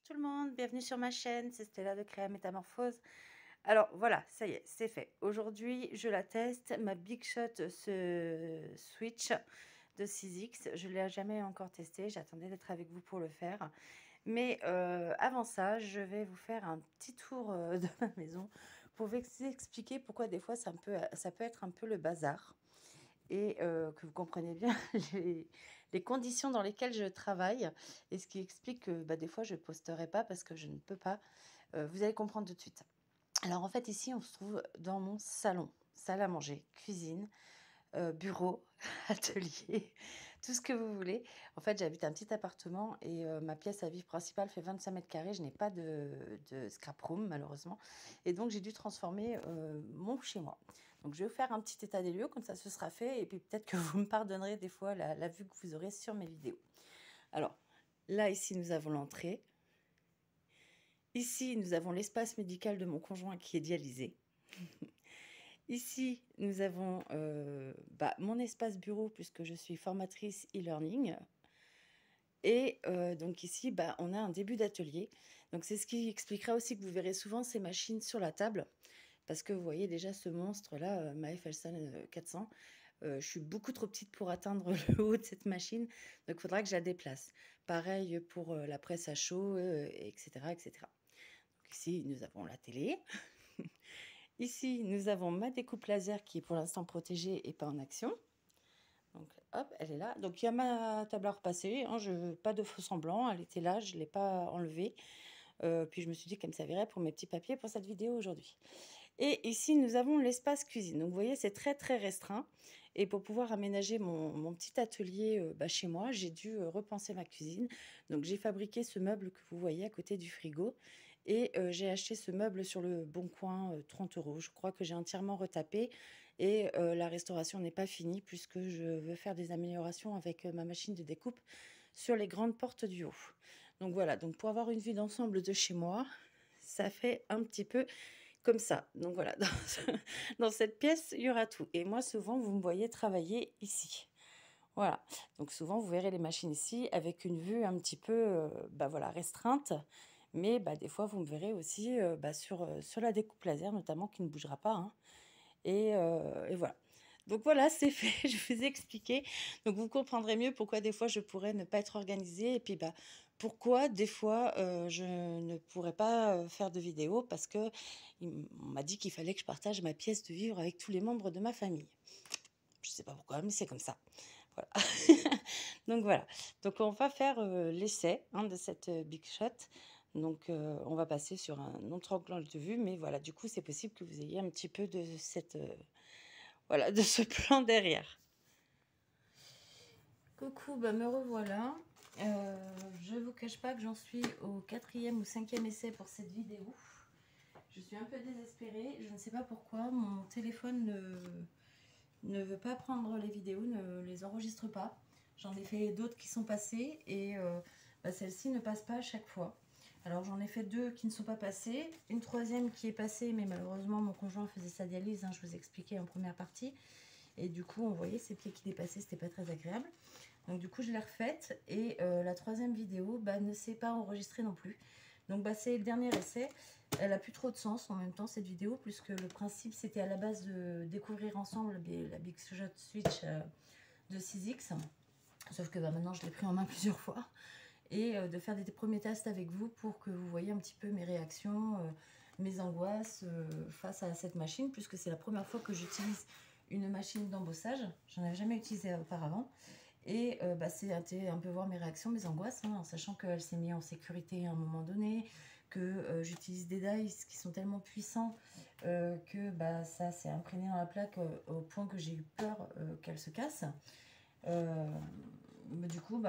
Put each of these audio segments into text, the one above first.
Tout le monde, bienvenue sur ma chaîne, c'est Stella de Créa Métamorphose. Alors voilà, ça y est, c'est fait. Aujourd'hui, je la teste, ma Big Shot ce Switch de 6X. Je ne l'ai jamais encore testé, j'attendais d'être avec vous pour le faire. Mais avant ça, je vais vous faire un petit tour de ma maison pour vous expliquer pourquoi des fois ça peut être un peu le bazar. Et que vous compreniez bien les conditions dans lesquelles je travaille et ce qui explique que des fois je ne posterai pas parce que je ne peux pas. Vous allez comprendre tout de suite. Alors en fait ici on se trouve dans mon salon, salle à manger, cuisine, bureau, atelier, tout ce que vous voulez. En fait, j'habite un petit appartement et ma pièce à vivre principale fait 25 mètres carrés. Je n'ai pas de scrap room, malheureusement. Et donc, j'ai dû transformer mon chez moi. Donc, je vais vous faire un petit état des lieux, comme ça, ce sera fait. Et puis, peut-être que vous me pardonnerez des fois la vue que vous aurez sur mes vidéos. Alors, là, ici, nous avons l'entrée. Ici, nous avons l'espace médical de mon conjoint qui est dialysé. Ici, nous avons mon espace bureau puisque je suis formatrice e-learning. Et donc ici, on a un début d'atelier. Donc c'est ce qui expliquera aussi que vous verrez souvent ces machines sur la table. Parce que vous voyez déjà ce monstre-là, ma FLSAN 400. Je suis beaucoup trop petite pour atteindre le haut de cette machine. Donc il faudra que je la déplace. Pareil pour la presse à chaud, etc., etc. Donc ici, nous avons la télé. Ici, nous avons ma découpe laser qui est pour l'instant protégée et pas en action. Donc hop, elle est là. Donc il y a ma table à repasser, hein, pas de faux semblant, elle était là, je ne l'ai pas enlevée. Puis je me suis dit qu'elle me servirait pour mes petits papiers pour cette vidéo aujourd'hui. Et ici, nous avons l'espace cuisine. Donc vous voyez, c'est très très restreint. Et pour pouvoir aménager mon petit atelier chez moi, j'ai dû repenser ma cuisine. Donc j'ai fabriqué ce meuble que vous voyez à côté du frigo. Et j'ai acheté ce meuble sur le Bon Coin, 30 €. Je crois que j'ai entièrement retapé. Et la restauration n'est pas finie puisque je veux faire des améliorations avec ma machine de découpe sur les grandes portes du haut. Donc voilà, donc pour avoir une vue d'ensemble de chez moi, ça fait un petit peu comme ça. Donc voilà, dans cette pièce, il y aura tout. Et moi, souvent, vous me voyez travailler ici. Voilà, donc souvent, vous verrez les machines ici avec une vue un petit peu voilà, restreinte. Mais des fois, vous me verrez aussi sur la découpe laser, notamment, qui ne bougera pas, hein. Et voilà. Donc voilà, c'est fait, je vous ai expliqué. Donc vous comprendrez mieux pourquoi des fois je pourrais ne pas être organisée et puis pourquoi des fois je ne pourrais pas faire de vidéo parce que on m'a dit qu'il fallait que je partage ma pièce de vivre avec tous les membres de ma famille. Je sais pas pourquoi, mais c'est comme ça. Voilà. Donc voilà. Donc on va faire l'essai de cette Big Shot. Donc on va passer sur un autre angle de vue, mais voilà, du coup c'est possible que vous ayez un petit peu de cette voilà, de ce plan derrière. Coucou, me revoilà. Je vous cache pas que j'en suis au 4e ou 5e essai pour cette vidéo. Je suis un peu désespérée. Je ne sais pas pourquoi. Mon téléphone ne veut pas prendre les vidéos, ne les enregistre pas. J'en ai fait d'autres qui sont passées et celle-ci ne passe pas à chaque fois. Alors j'en ai fait 2 qui ne sont pas passées. Une 3e qui est passée, mais malheureusement mon conjoint faisait sa dialyse, je vous ai expliqué en première partie. Et du coup, on voyait ses pieds qui dépassaient, c'était pas très agréable. Donc du coup, je l'ai refaite. Et la 3e vidéo ne s'est pas enregistrée non plus. Donc c'est le dernier essai. Elle a plus trop de sens en même temps, cette vidéo, puisque le principe, c'était à la base de découvrir ensemble la Big Shot Switch de 6X. Sauf que maintenant, je l'ai pris en main plusieurs fois. Et de faire des premiers tests avec vous pour que vous voyez un petit peu mes réactions, mes angoisses face à cette machine, puisque c'est la première fois que j'utilise une machine d'embossage. J'en avais jamais utilisé auparavant. Et c'est un peu voir mes réactions, mes angoisses, en sachant qu'elle s'est mise en sécurité à un moment donné, que j'utilise des dies qui sont tellement puissants que ça s'est imprégné dans la plaque au point que j'ai eu peur qu'elle se casse. Du coup,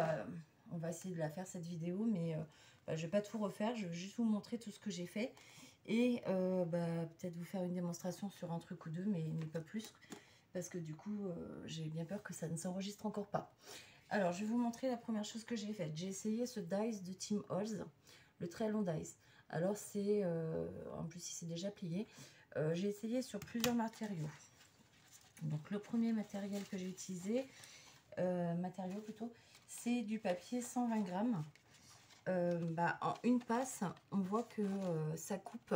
on va essayer de la faire cette vidéo, mais je vais pas tout refaire, je vais juste vous montrer tout ce que j'ai fait et peut-être vous faire une démonstration sur un truc ou deux, mais pas plus, parce que du coup, j'ai bien peur que ça ne s'enregistre encore pas. Alors, je vais vous montrer la première chose que j'ai faite. J'ai essayé ce dies de Tim Holtz, le très long dies. Alors, c'est, en plus, il s'est déjà plié. J'ai essayé sur plusieurs matériaux. Donc, le premier matériel que j'ai utilisé, c'est du papier 120 grammes. bah, en une passe, on voit que ça coupe,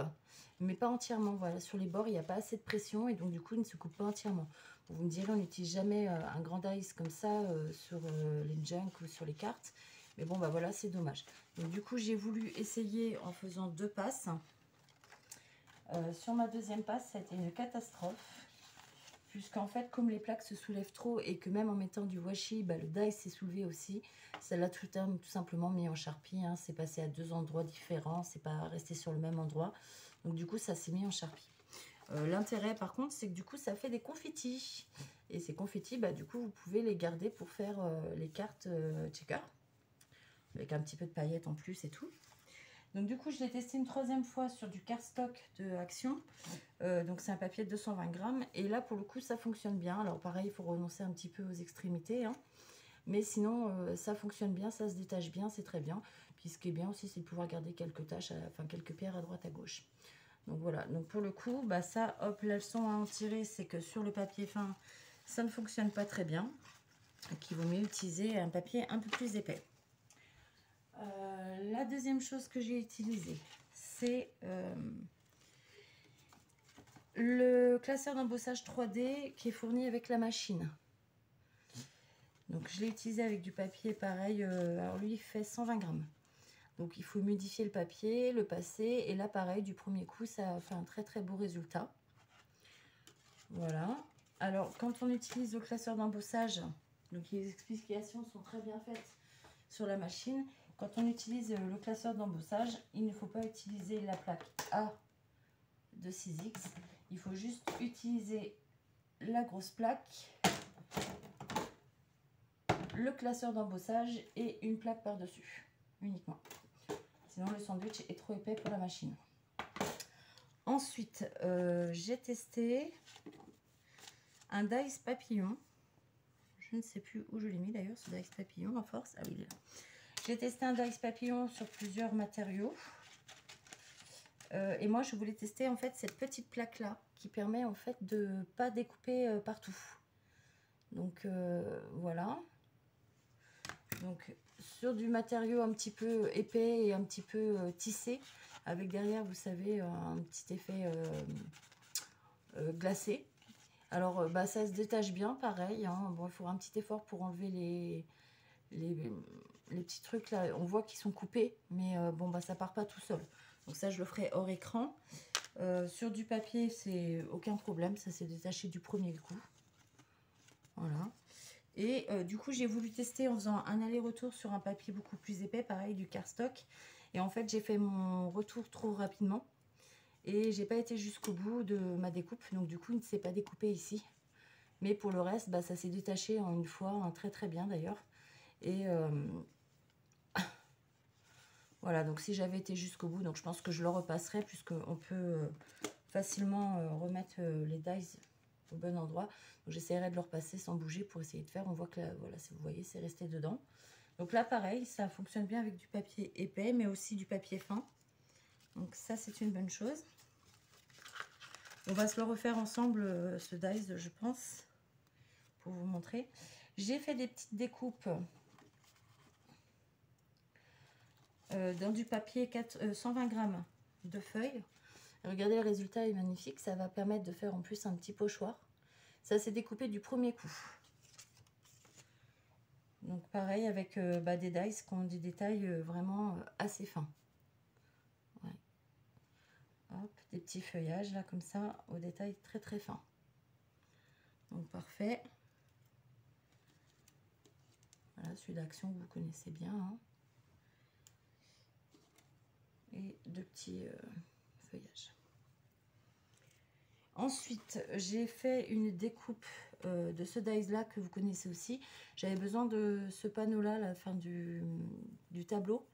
mais pas entièrement. Voilà, sur les bords, il n'y a pas assez de pression et donc du coup, il ne se coupe pas entièrement. Bon, vous me direz, on n'utilise jamais un grand dice comme ça sur les junk ou sur les cartes. Mais bon, bah voilà, c'est dommage. Donc du coup, j'ai voulu essayer en faisant 2 passes. Sur ma deuxième passe, ça a été une catastrophe. Puisqu'en fait, comme les plaques se soulèvent trop et que même en mettant du washi, bah, le dice s'est soulevé aussi, ça l'a tout simplement mis en charpie. Hein. C'est passé à 2 endroits différents, c'est pas resté sur le même endroit. Donc du coup, ça s'est mis en charpie. L'intérêt par contre, c'est que du coup, ça fait des confettis. Et ces confettis, bah, du coup, vous pouvez les garder pour faire les cartes checker. Avec un petit peu de paillettes en plus et tout. Donc du coup, je l'ai testé une 3e fois sur du cardstock de Action. Donc c'est un papier de 220 grammes. Et là, pour le coup, ça fonctionne bien. Alors pareil, il faut renoncer un petit peu aux extrémités. Hein. Mais sinon, ça fonctionne bien, ça se détache bien, c'est très bien. Puis ce qui est bien aussi, c'est de pouvoir garder quelques taches, enfin quelques pierres à droite, à gauche. Donc voilà, donc pour le coup, bah ça, hop, la leçon à en tirer, c'est que sur le papier fin, ça ne fonctionne pas très bien. Donc il vaut mieux utiliser un papier un peu plus épais. La deuxième chose que j'ai utilisée, c'est le classeur d'embossage 3D qui est fourni avec la machine. Donc je l'ai utilisé avec du papier pareil, alors lui il fait 120 grammes. Donc il faut modifier le papier, le passer, et là pareil, du premier coup ça fait un très beau résultat. Voilà. Alors quand on utilise le classeur d'embossage, donc les explications sont très bien faites sur la machine. Quand on utilise le classeur d'embossage, il ne faut pas utiliser la plaque A de 6X. Il faut juste utiliser la grosse plaque, le classeur d'embossage et une plaque par-dessus, uniquement. Sinon, le sandwich est trop épais pour la machine. Ensuite, j'ai testé un dice papillon. Je ne sais plus où je l'ai mis d'ailleurs, ce dice papillon, à force. Ah oui, il est là. J'ai testé un dice papillon sur plusieurs matériaux. Et moi, je voulais tester en fait cette petite plaque-là qui permet en fait de ne pas découper partout. Donc voilà. Donc sur du matériau un petit peu épais et un petit peu tissé, avec derrière, vous savez, un petit effet glacé. Alors bah, ça se détache bien, pareil. Hein. Bon, il faudra un petit effort pour enlever les petits trucs là. On voit qu'ils sont coupés, mais bon, bah ça part pas tout seul. Donc ça, je le ferai hors écran. Sur du papier, c'est aucun problème. Ça s'est détaché du premier coup. Voilà. Et du coup, j'ai voulu tester en faisant un aller-retour sur un papier beaucoup plus épais, pareil, du cardstock. Et en fait, j'ai fait mon retour trop rapidement. Et j'ai pas été jusqu'au bout de ma découpe. Donc du coup, il ne s'est pas découpé ici. Mais pour le reste, bah, ça s'est détaché en une fois, hein, très bien d'ailleurs. Et voilà, donc si j'avais été jusqu'au bout, donc je pense que je le repasserai, puisqu'on peut facilement remettre les dies au bon endroit. Donc j'essaierai de le repasser sans bouger pour essayer de faire. On voit que là, voilà, si vous voyez, c'est resté dedans. Donc là, pareil, ça fonctionne bien avec du papier épais, mais aussi du papier fin. Donc ça, c'est une bonne chose. On va se le refaire ensemble, ce dies, je pense, pour vous montrer. J'ai fait des petites découpes dans du papier 120 grammes de feuilles. Regardez, le résultat est magnifique. Ça va permettre de faire en plus un petit pochoir. Ça s'est découpé du premier coup. Donc pareil avec bah, des dies qui ont des détails vraiment assez fins. Ouais. Hop, des petits feuillages là comme ça, aux détails très fins. Donc parfait. Voilà, celui d'Action que vous connaissez bien. Hein. Et deux petits feuillages. Ensuite, j'ai fait une découpe de ce dies là que vous connaissez aussi. J'avais besoin de ce panneau là à la fin du tableau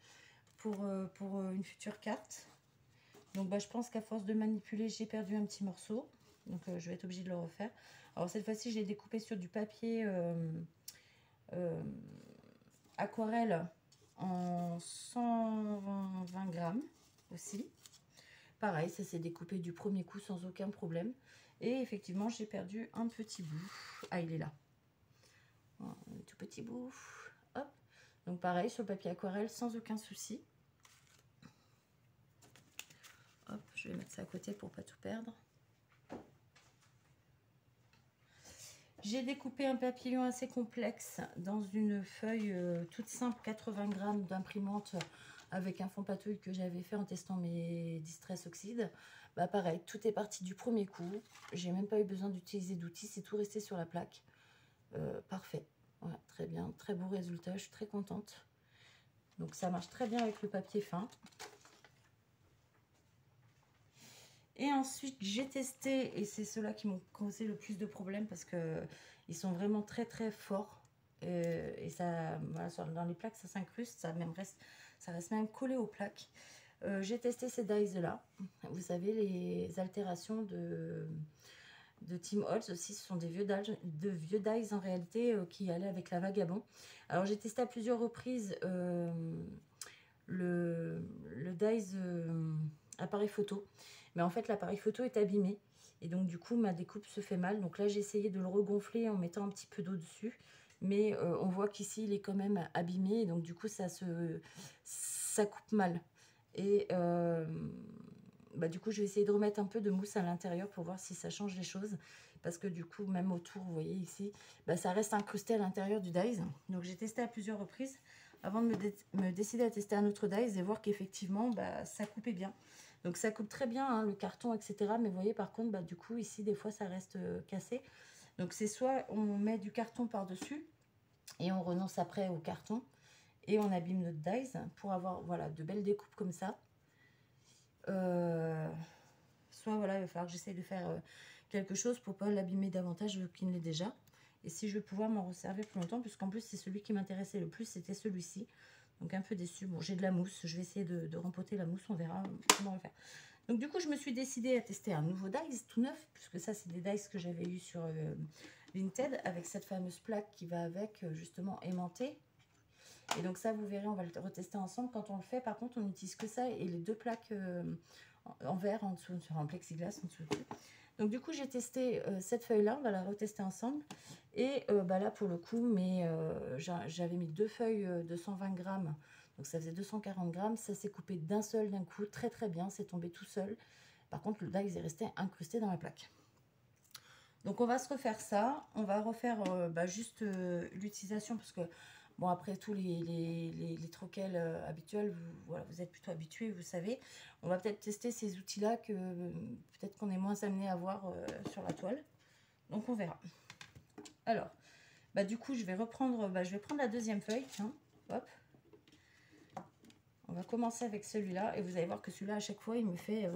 pour une future carte. Donc bah, je pense qu'à force de manipuler, j'ai perdu un petit morceau. Donc je vais être obligée de le refaire. Alors cette fois-ci, je l'ai découpé sur du papier aquarelle en 120 grammes aussi. Pareil, ça s'est découpé du premier coup sans aucun problème. Et effectivement, j'ai perdu un petit bout. Ah, il est là. Voilà, un tout petit bout. Hop. Donc pareil, sur le papier aquarelle, sans aucun souci. Hop, je vais mettre ça à côté pour pas tout perdre. J'ai découpé un papillon assez complexe dans une feuille toute simple, 80 grammes d'imprimante avec un fond patouille que j'avais fait en testant mes Distress Oxide. Bah pareil, tout est parti du premier coup. J'ai même pas eu besoin d'utiliser d'outils, c'est tout resté sur la plaque. Parfait. Voilà, très bien, très beau résultat, je suis très contente. Donc ça marche très bien avec le papier fin. Et ensuite, j'ai testé, et c'est ceux-là qui m'ont causé le plus de problèmes parce que ils sont vraiment très très forts. Et ça, voilà, dans les plaques, ça s'incruste, ça reste même collé aux plaques. J'ai testé ces dies-là. Vous savez, les altérations de Tim Holtz aussi, ce sont des vieux dies en réalité qui allaient avec la Vagabond. Alors j'ai testé à plusieurs reprises le dies appareil photo. Mais en fait, l'appareil photo est abîmé. Et donc, du coup, ma découpe se fait mal. Donc là, j'ai essayé de le regonfler en mettant un petit peu d'eau dessus. Mais on voit qu'ici, il est quand même abîmé. Et donc, du coup, ça coupe mal. Et du coup, je vais essayer de remettre un peu de mousse à l'intérieur pour voir si ça change les choses. Parce que du coup, même autour, vous voyez ici, ça reste incrusté à l'intérieur du dies. Donc, j'ai testé à plusieurs reprises avant de me décider à tester un autre dies et voir qu'effectivement, ça coupait bien. Donc ça coupe très bien hein, le carton, etc. Mais vous voyez par contre, du coup, ici, des fois, ça reste cassé. Donc c'est soit on met du carton par-dessus et on renonce après au carton et on abîme notre dies pour avoir voilà, de belles découpes comme ça. Soit voilà, il va falloir que j'essaye de faire quelque chose pour ne pas l'abîmer davantage qu'il ne l'est déjà. Et si je vais pouvoir m'en resservir plus longtemps, puisqu'en plus c'est celui qui m'intéressait le plus, c'était celui-ci. Donc un peu déçue. Bon, j'ai de la mousse, je vais essayer de rempoter la mousse, on verra comment on va faire. Donc du coup, je me suis décidée à tester un nouveau dies tout neuf, puisque ça, c'est des dies que j'avais eu sur Vinted, avec cette fameuse plaque qui va avec, justement, aimantée. Et donc ça, vous verrez, on va le retester ensemble. Quand on le fait, par contre, on n'utilise que ça et les deux plaques en verre en dessous, sur un plexiglas en dessous. Donc du coup, j'ai testé cette feuille-là, on va la retester ensemble. Et là, pour le coup, j'avais mis deux feuilles de 120 grammes, donc ça faisait 240 grammes. Ça s'est coupé d'un coup, très très bien, c'est tombé tout seul. Par contre, le dies est resté incrusté dans la plaque. Donc on va se refaire ça, on va refaire juste l'utilisation, parce que bon, après tous les troquels habituels, vous êtes plutôt habitués, vous savez. On va peut-être tester ces outils-là que peut-être qu'on est moins amené à voir sur la toile. Donc on verra. Alors, du coup, je vais prendre la deuxième feuille. Tiens, hop. On va commencer avec celui-là. Et vous allez voir que celui-là, à chaque fois, il me fait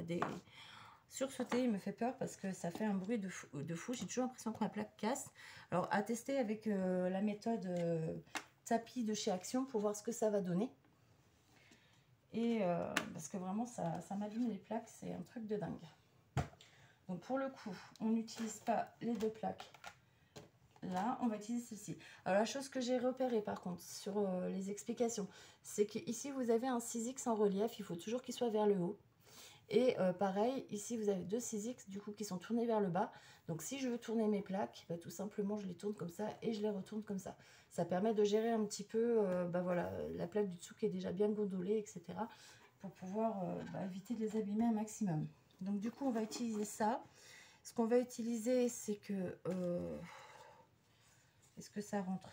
sursauter, il me fait peur parce que ça fait un bruit de fou. J'ai toujours l'impression que ma plaque casse. Alors, à tester avec la méthode tapis de chez Action pour voir ce que ça va donner. Et parce que vraiment, ça m'allume les plaques, c'est un truc de dingue. Donc, pour le coup, on n'utilise pas les deux plaques. Là, on va utiliser celle-ci. Alors, la chose que j'ai repérée, par contre, sur les explications, c'est qu'ici, vous avez un 6X en relief. Il faut toujours qu'il soit vers le haut. Et pareil, ici, vous avez deux 6X, du coup, qui sont tournés vers le bas. Donc, si je veux tourner mes plaques, tout simplement, je les tourne comme ça et je les retourne comme ça. Ça permet de gérer un petit peu, voilà, la plaque du dessous qui est déjà bien gondolée, etc. pour pouvoir éviter de les abîmer un maximum. Donc, du coup, on va utiliser ça. Ce qu'on va utiliser, c'est que... est-ce que ça rentre?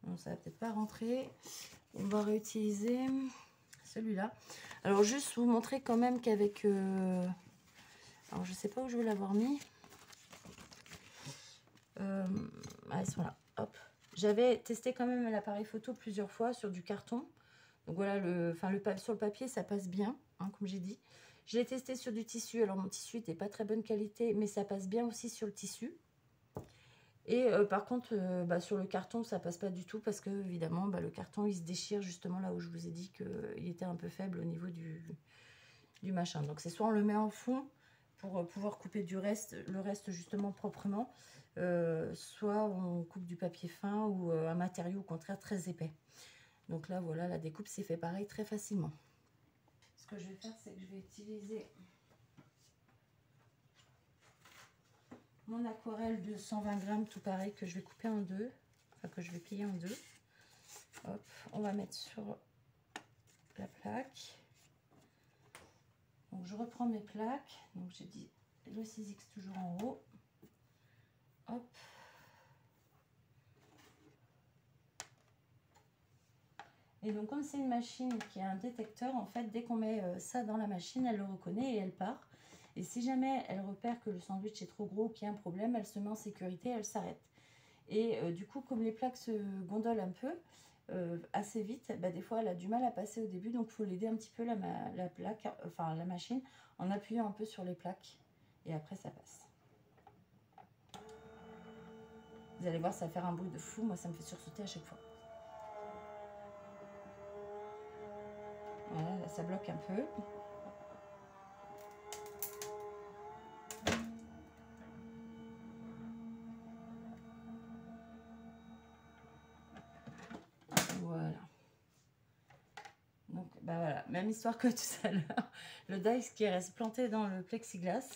Non, ça va peut-être pas rentrer. On va réutiliser celui-là. Alors, juste vous montrer quand même qu'avec... alors, je sais pas où je vais l'avoir mis. Ils sont là. Hop. J'avais testé quand même l'appareil photo plusieurs fois sur du carton. Donc voilà, sur le papier, ça passe bien, hein, comme j'ai dit. Je l'ai testé sur du tissu. Alors, mon tissu n'était pas très bonne qualité, mais ça passe bien aussi sur le tissu. Et par contre, sur le carton, ça passe pas du tout parce que, évidemment, le carton, il se déchire justement là où je vous ai dit qu'il était un peu faible au niveau du machin. Donc, c'est soit on le met en fond pour pouvoir couper le reste justement proprement, soit on coupe du papier fin ou un matériau au contraire très épais. Donc là, voilà, la découpe s'est fait pareil très facilement. Ce que je vais faire, c'est que je vais utiliser mon aquarelle de 120 grammes, tout pareil, que je vais couper en deux, enfin que je vais plier en deux. Hop, on va mettre sur la plaque. Donc je reprends mes plaques. Donc j'ai dit le 6X toujours en haut. Hop. Et donc comme c'est une machine qui a un détecteur, en fait dès qu'on met ça dans la machine, elle le reconnaît et elle part. Et si jamais elle repère que le sandwich est trop gros, qu'il y a un problème, elle se met en sécurité, elle s'arrête. Et du coup, comme les plaques se gondolent un peu, assez vite, bah, des fois elle a du mal à passer au début, donc il faut l'aider un petit peu la plaque, enfin la machine, en appuyant un peu sur les plaques. Et après ça passe. Vous allez voir, ça va faire un bruit de fou, moi ça me fait sursauter à chaque fois. Voilà, là, ça bloque un peu. Voilà. Donc, bah voilà, même histoire que tout à l'heure. Le dice qui reste planté dans le plexiglas.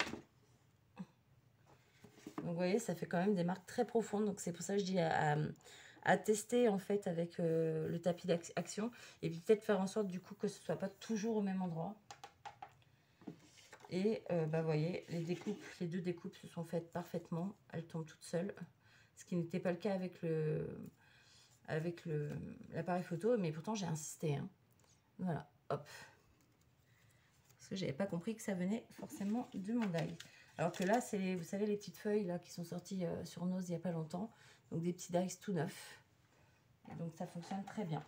Donc, vous voyez, ça fait quand même des marques très profondes. Donc, c'est pour ça que je dis à tester, en fait, avec le tapis d'action. Et puis, peut-être faire en sorte, du coup, que ce ne soit pas toujours au même endroit. Et, bah, vous voyez, les deux découpes se sont faites parfaitement. Elles tombent toutes seules. Ce qui n'était pas le cas avec l'appareil photo. Mais pourtant, j'ai insisté, hein. Voilà, hop. Parce que j'avais pas compris que ça venait forcément de mon die. Alors que là, c'est, vous savez, les petites feuilles là qui sont sorties sur Nose il n'y a pas longtemps. Donc des petits dice tout neufs. Et donc ça fonctionne très bien.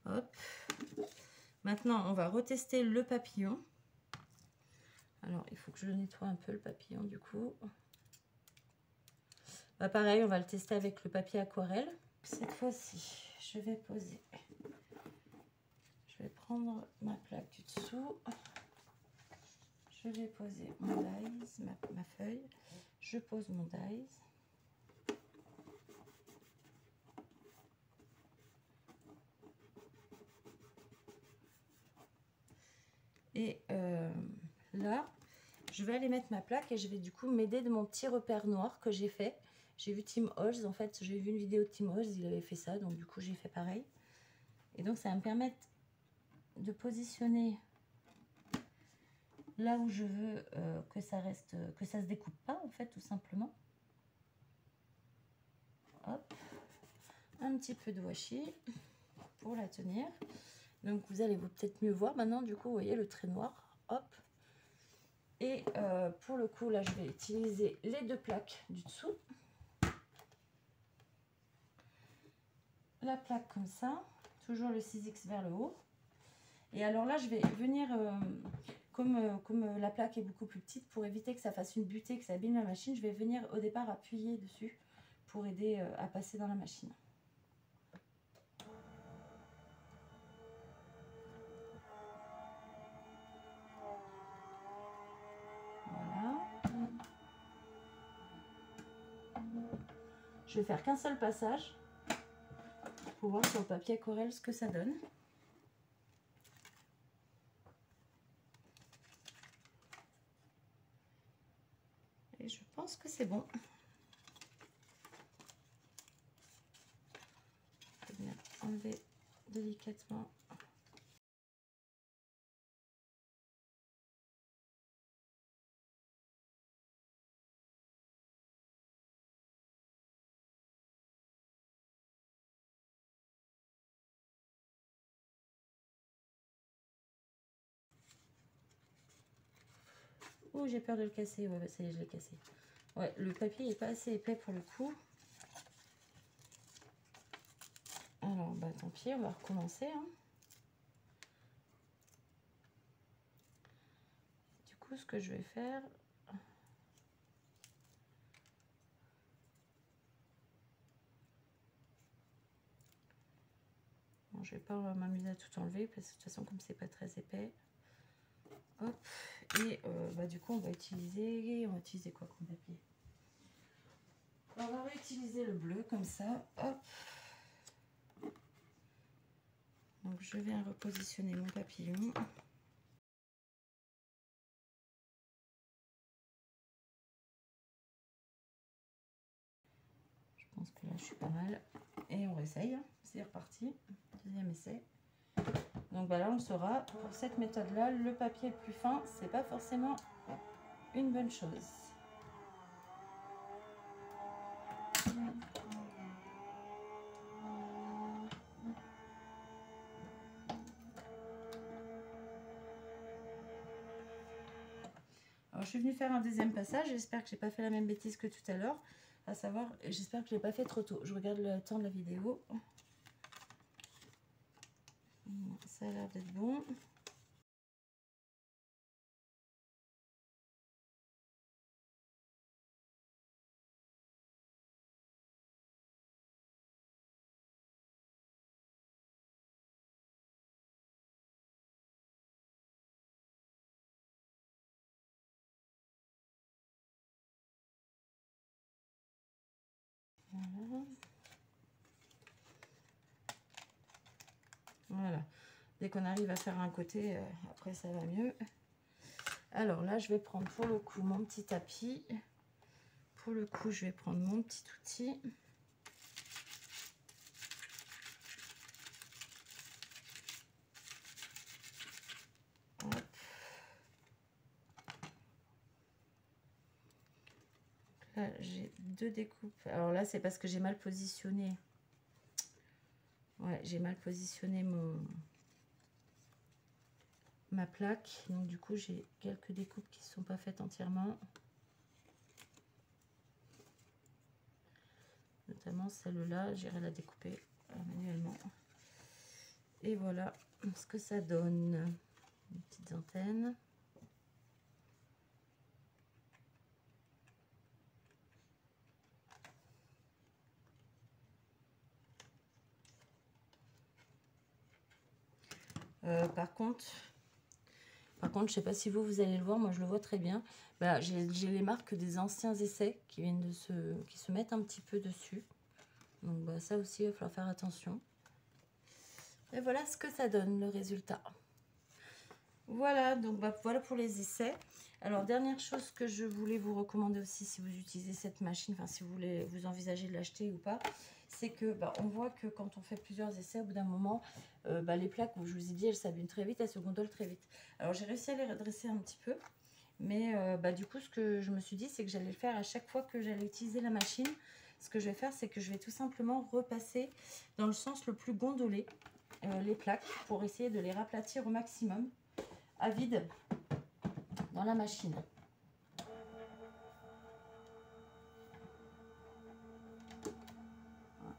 Hop. Maintenant, on va retester le papillon. Alors, il faut que je le nettoie un peu le papillon du coup. Bah, pareil, on va le tester avec le papier aquarelle. Cette fois-ci, je vais poser. Je vais prendre ma plaque du dessous. Je vais poser mon dies, ma feuille. Je pose mon dies. Et là, je vais aller mettre ma plaque et je vais du coup m'aider de mon petit repère noir que j'ai fait. J'ai vu Tim Holtz, en fait, j'ai vu une vidéo de Tim Holtz, il avait fait ça, donc du coup j'ai fait pareil. Et donc ça va me permettre de positionner là où je veux que ça reste, que ça se découpe pas, en fait, tout simplement. Hop, un petit peu de washi pour la tenir. Donc vous allez peut-être mieux voir maintenant, du coup, vous voyez le trait noir, hop. Et pour le coup, là, je vais utiliser les deux plaques du dessous. La plaque comme ça, toujours le 6X vers le haut. Et alors là, je vais venir, comme la plaque est beaucoup plus petite, pour éviter que ça fasse une butée, que ça abîme la machine, je vais venir au départ appuyer dessus pour aider à passer dans la machine. Je vais faire qu'un seul passage pour voir sur le papier aquarelle ce que ça donne. Et je pense que c'est bon. Je vais venir enlever délicatement. Oh, j'ai peur de le casser. Ouais, bah, ça y est, je l'ai cassé. Ouais, le papier n'est pas assez épais pour le coup. Alors, bah tant pis, on va recommencer. Hein. Du coup, ce que je vais faire... Bon, je vais pas m'amuser à tout enlever parce que de toute façon, comme c'est pas très épais. Hop. Et bah, du coup, on va utiliser quoi comme papier? On va réutiliser le bleu comme ça. Hop. Donc, je viens repositionner mon papillon. Je pense que là, je suis pas mal. Et on réessaye. C'est reparti. Deuxième essai. Donc bah là, on saura, pour cette méthode-là, le papier le plus fin, c'est pas forcément une bonne chose. Alors, je suis venue faire un deuxième passage. J'espère que j'ai pas fait la même bêtise que tout à l'heure. À savoir, j'espère que je l'ai pas fait trop tôt. Je regarde le temps de la vidéo. Ça a l'air d'être bon. Voilà. Voilà. Dès qu'on arrive à faire un côté, après ça va mieux. Alors là, je vais prendre pour le coup mon petit tapis. Pour le coup, je vais prendre mon petit outil. Hop. Là, j'ai deux découpes. Alors là, c'est parce que j'ai mal positionné. Ouais, j'ai mal positionné ma plaque. Donc du coup, j'ai quelques découpes qui ne sont pas faites entièrement. Notamment celle-là, j'irai la découper manuellement. Et voilà ce que ça donne. Une petite antenne. Par contre, je sais pas si vous allez le voir, moi je le vois très bien. Bah, j'ai les marques des anciens essais qui viennent qui se mettent un petit peu dessus. Donc bah, ça aussi, il va falloir faire attention. Et voilà ce que ça donne, le résultat. Voilà, donc bah, voilà pour les essais. Alors, dernière chose que je voulais vous recommander aussi si vous utilisez cette machine, enfin si vous envisagez de l'acheter ou pas, c'est que bah, on voit que quand on fait plusieurs essais, au bout d'un moment, les plaques, je vous ai dit, elles s'abîment très vite, elles se gondolent très vite. Alors, j'ai réussi à les redresser un petit peu. Mais du coup, ce que je me suis dit, c'est que j'allais le faire à chaque fois que j'allais utiliser la machine. Ce que je vais faire, c'est que je vais tout simplement repasser dans le sens le plus gondolé les plaques pour essayer de les raplatir au maximum à vide dans la machine.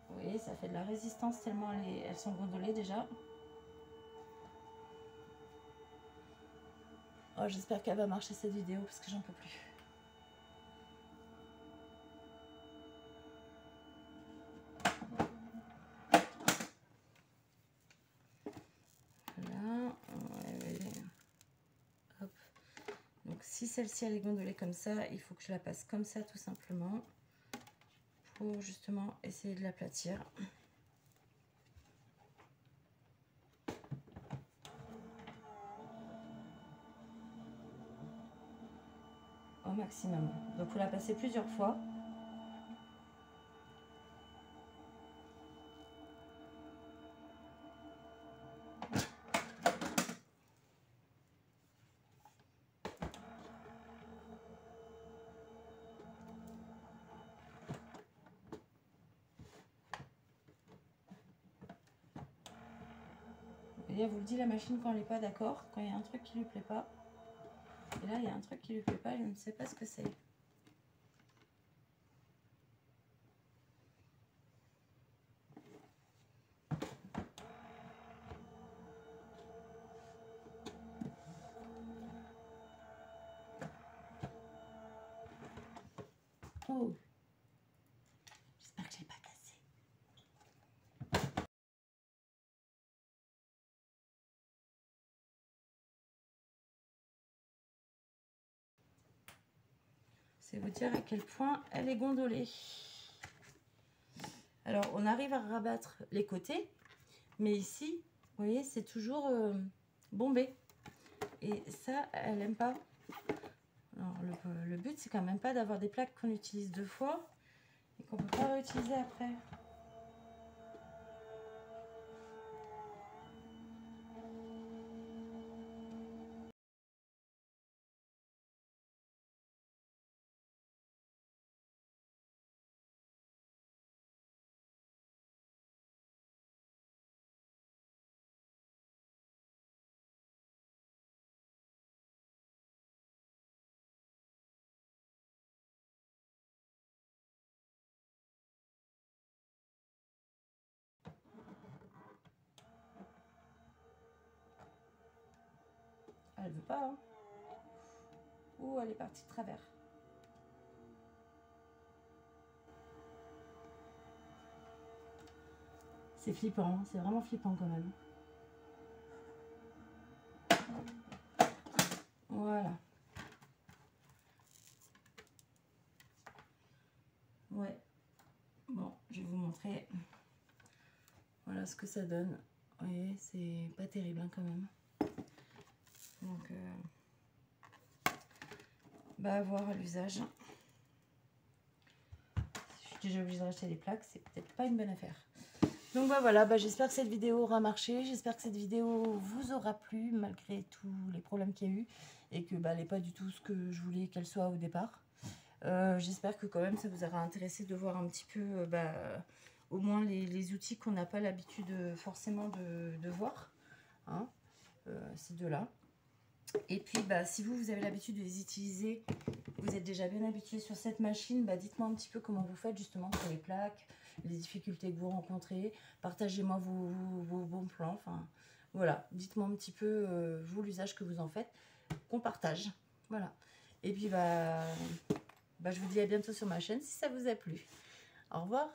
Vous voyez, ça fait de la résistance tellement elles sont gondolées déjà. Oh, j'espère qu'elle va marcher cette vidéo parce que j'en peux plus. Voilà. Hop. Donc si celle-ci elle est gondolée comme ça, il faut que je la passe comme ça tout simplement pour justement essayer de l'aplatir. Au maximum. Donc il faut la passer plusieurs fois. Et elle vous le dit la machine quand elle n'est pas d'accord, quand il y a un truc qui lui plaît pas. Et là il y a un truc qui lui plaît pas, je ne sais pas ce que c'est. Oh, j'espère que je l'ai pas cassé. C'est vous dire à quel point elle est gondolée. Alors on arrive à rabattre les côtés, mais ici, vous voyez, c'est toujours bombé. Et ça, elle n'aime pas. Alors, le but, c'est quand même pas d'avoir des plaques qu'on utilise deux fois et qu'on ne peut pas réutiliser après. Elle veut pas, hein. Ouh, elle est partie de travers. C'est flippant, hein. C'est vraiment flippant quand même. Voilà. Ouais. Bon, je vais vous montrer. Voilà ce que ça donne. Vous voyez, c'est pas terrible hein, quand même. Donc, bah à voir à l'usage. Je suis déjà obligée de racheter des plaques, c'est peut-être pas une bonne affaire. Donc bah voilà, bah, j'espère que cette vidéo aura marché. J'espère que cette vidéo vous aura plu malgré tous les problèmes qu'il y a eu. Et que bah, elle n'est pas du tout ce que je voulais qu'elle soit au départ. J'espère que quand même ça vous aura intéressé de voir un petit peu bah, au moins les outils qu'on n'a pas l'habitude forcément de voir. Hein, ces deux-là. Et puis bah, si vous avez l'habitude de les utiliser, vous êtes déjà bien habitué sur cette machine, bah, dites-moi un petit peu comment vous faites justement pour les plaques, les difficultés que vous rencontrez. Partagez-moi vos bons plans. Enfin, voilà, dites-moi un petit peu vous l'usage que vous en faites, qu'on partage. Voilà. Et puis bah, je vous dis à bientôt sur ma chaîne si ça vous a plu. Au revoir.